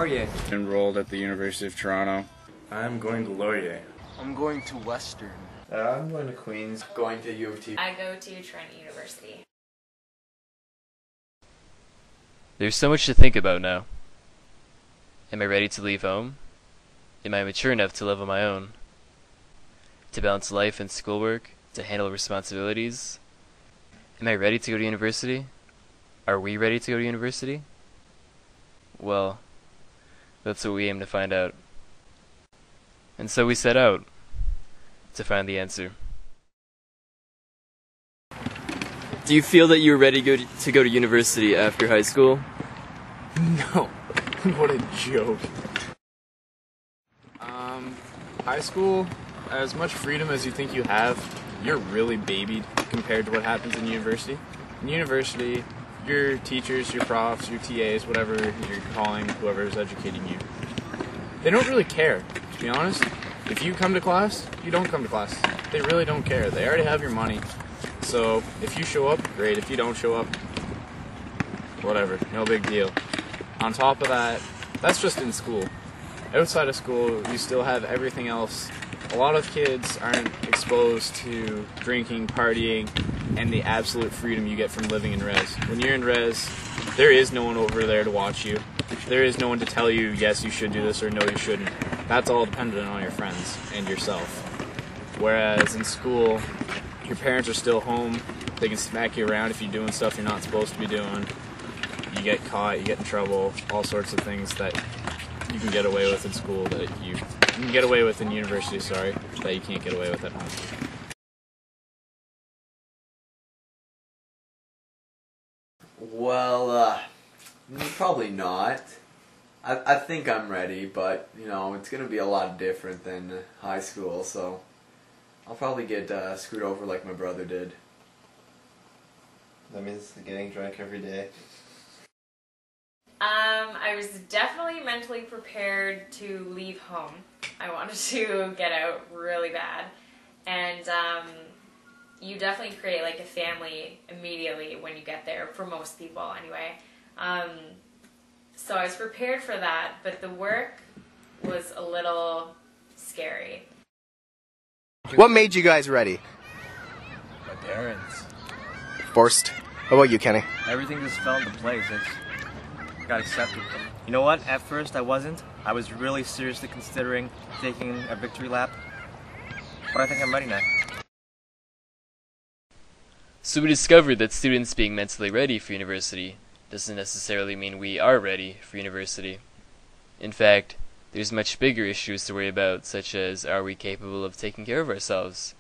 Laurier. Enrolled at the University of Toronto. I'm going to Laurier. I'm going to Western. I'm going to Queen's. Going to U of T. I go to Trent University. There's so much to think about now. Am I ready to leave home? Am I mature enough to live on my own? To balance life and schoolwork? To handle responsibilities? Am I ready to go to university? Are we ready to go to university? Well, that's what we aim to find out. And so we set out to find the answer. Do you feel that you're ready to go to university after high school? No. What a joke. High school, as much freedom as you think you have, you're really babied compared to what happens in university. In university, your teachers, your profs, your TAs, whatever you're calling whoever's educating you, they don't really care, to be honest. If you come to class, you don't come to class. They really don't care. They already have your money. So if you show up, great. If you don't show up, whatever, no big deal. On top of that, that's just in school. Outside of school, you still have everything else. A lot of kids aren't exposed to drinking, partying, and the absolute freedom you get from living in res. When you're in res, there is no one over there to watch you. There is no one to tell you, yes, you should do this, or no, you shouldn't. That's all dependent on your friends and yourself. Whereas in school, your parents are still home. They can smack you around if you're doing stuff you're not supposed to be doing. You get caught, you get in trouble, all sorts of things that you can get away with in school that you can get away with in university, that you can't get away with at home. Well, probably not. I think I'm ready, but, you know, it's going to be a lot different than high school, so I'll probably get screwed over like my brother did. That means getting drunk every day. I was definitely mentally prepared to leave home. I wanted to get out really bad. And you definitely create like a family immediately when you get there, for most people anyway. So I was prepared for that, but the work was a little scary. What made you guys ready? My parents. Forced. How about you, Kenny? Everything just fell into place. I got accepted. You know what? At first I wasn't. I was really seriously considering taking a victory lap. But I think I'm ready now. So we discovered that students being mentally ready for university doesn't necessarily mean we are ready for university. In fact, there's much bigger issues to worry about, such as, are we capable of taking care of ourselves?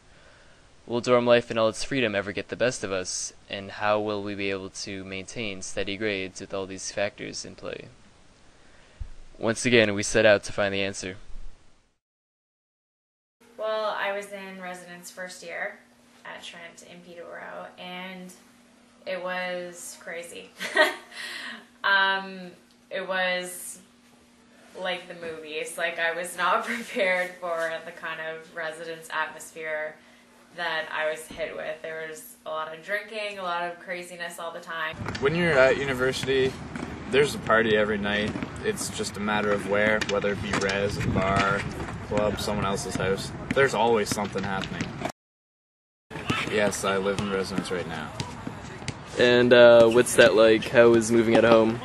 Will dorm life and all its freedom ever get the best of us? And how will we be able to maintain steady grades with all these factors in play? Once again, we set out to find the answer. Well, I was in residence first year at Trent in Peterborough, and it was crazy. It was like the movies. Like, I was not prepared for the kind of residence atmosphere that I was hit with. There was a lot of drinking, a lot of craziness all the time. When you're at university, there's a party every night. It's just a matter of where, whether it be res, a bar, club, someone else's house. There's always something happening. Yes, I live in residence right now. And what's that like? How was moving at home?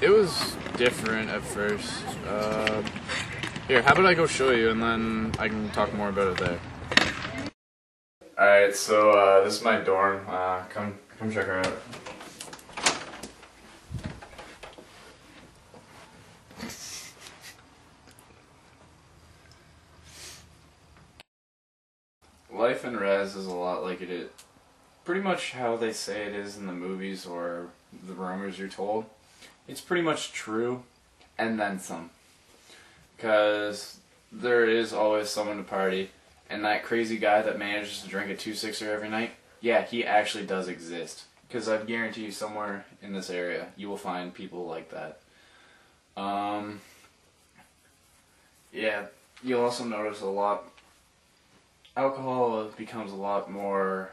It was different at first. Here, how about I go show you and then I can talk more about it there. Alright, so this is my dorm. Come check her out. Life in res is a lot like it is. Pretty much how they say it is in the movies or the rumors you're told. It's pretty much true, and then some. Because there is always someone to party, and that crazy guy that manages to drink a 2-6er every night, yeah, he actually does exist. Because I guarantee you somewhere in this area, you will find people like that. Yeah, you'll also notice alcohol becomes a lot more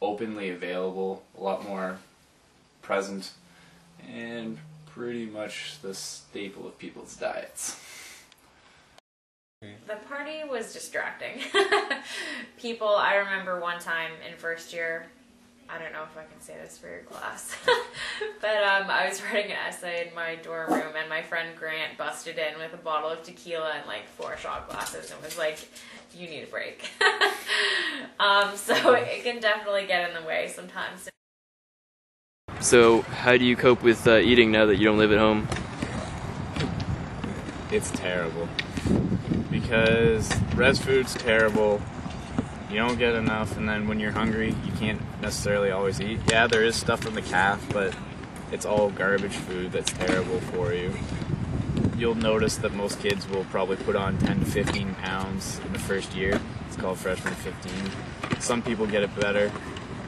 openly available, a lot more present, and pretty much the staple of people's diets. The party was distracting. I remember one time in first year, I don't know if I can say this for your class, but I was writing an essay in my dorm room, and my friend Grant busted in with a bottle of tequila and like 4 shot glasses and was like, "You need a break." So it can definitely get in the way sometimes. So, how do you cope with eating now that you don't live at home? It's terrible. Because res food's terrible, you don't get enough, and then when you're hungry, you can't necessarily always eat. Yeah, there is stuff from the calf, but it's all garbage food that's terrible for you. You'll notice that most kids will probably put on 10 to 15 pounds in the first year. It's called freshman 15. Some people get it better.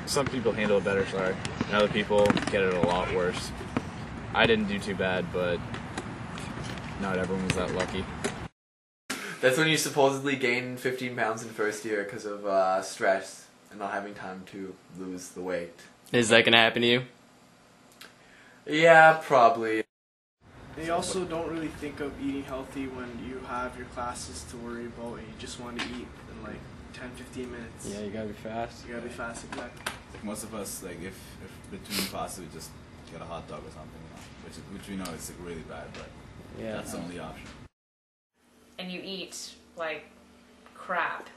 Some people handle it better, sorry. And other people get it a lot worse. I didn't do too bad, but not everyone was that lucky. That's when you supposedly gain 15 pounds in first year because of stress and not having time to lose the weight. Is that going to happen to you? Yeah, probably. They also don't really think of eating healthy when you have your classes to worry about and you just want to eat in like 10-15 minutes. Yeah, you gotta be fast. You gotta be fast, exactly. Like most of us, like if between classes we just get a hot dog or something, you know, which we know is like really bad, but Yeah. that's the only option. And you eat like crap.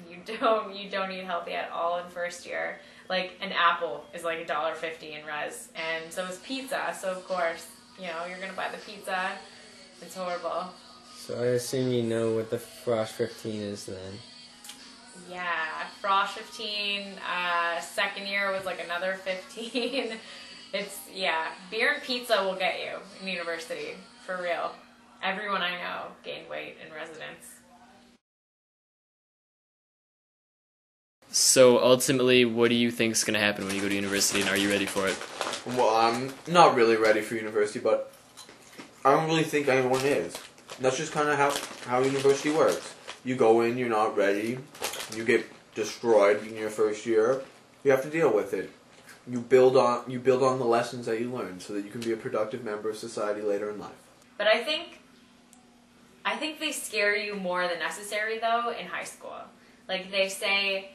You don't eat healthy at all in first year. Like an apple is like $1.50 in res, and so is pizza. So of course, you know, you're gonna buy the pizza. It's horrible. So I assume you know what the Frosh 15 is then. Yeah, Frosh 15. Second year was like another 15. Beer and pizza will get you in university for real. Everyone I know gained weight in residence. So ultimately, what do you think is going to happen when you go to university, and are you ready for it? Well, I'm not really ready for university, but I don't really think anyone is. That's just kind of how university works. You go in, you're not ready, you get destroyed in your first year. You have to deal with it. You build on the lessons that you learn so that you can be a productive member of society later in life. But I think they scare you more than necessary though in high school. Like they say,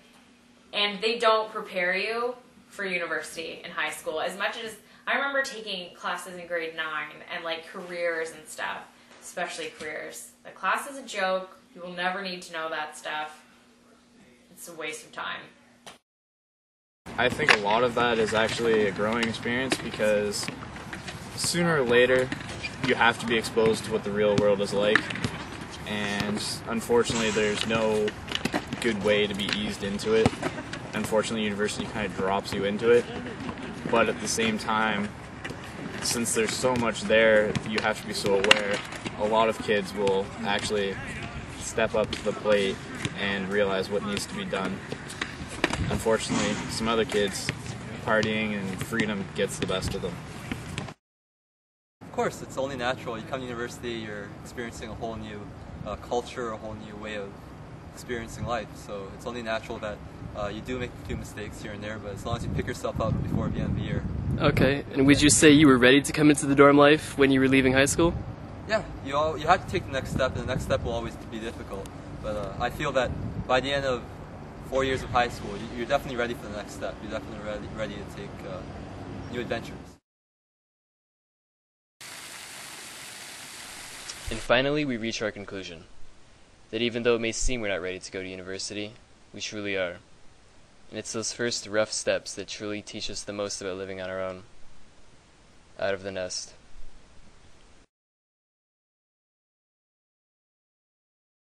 and they don't prepare you for university in high school as much as I remember taking classes in grade 9 and like careers and stuff, especially careers. The class is a joke. You will never need to know that stuff. It's a waste of time. I think a lot of that is actually a growing experience because sooner or later you have to be exposed to what the real world is like, and unfortunately there's no good way to be eased into it. Unfortunately, university kind of drops you into it, but at the same time, since there's so much there, you have to be so aware. A lot of kids will actually step up to the plate and realize what needs to be done. Unfortunately, some other kids, partying and freedom gets the best of them. Of course, it's only natural. You come to university, you're experiencing a whole new culture, a whole new way of experiencing life. So it's only natural that you do make a few mistakes here and there, but as long as you pick yourself up before the end of the year. Okay, and would you say you were ready to come into the dorm life when you were leaving high school? Yeah, you have to take the next step, and the next step will always be difficult. But I feel that by the end of 4 years of high school, you're definitely ready for the next step. You're definitely ready to take new adventures. And finally, we reach our conclusion, that even though it may seem we're not ready to go to university, we truly are. And it's those first rough steps that truly teach us the most about living on our own, out of the nest.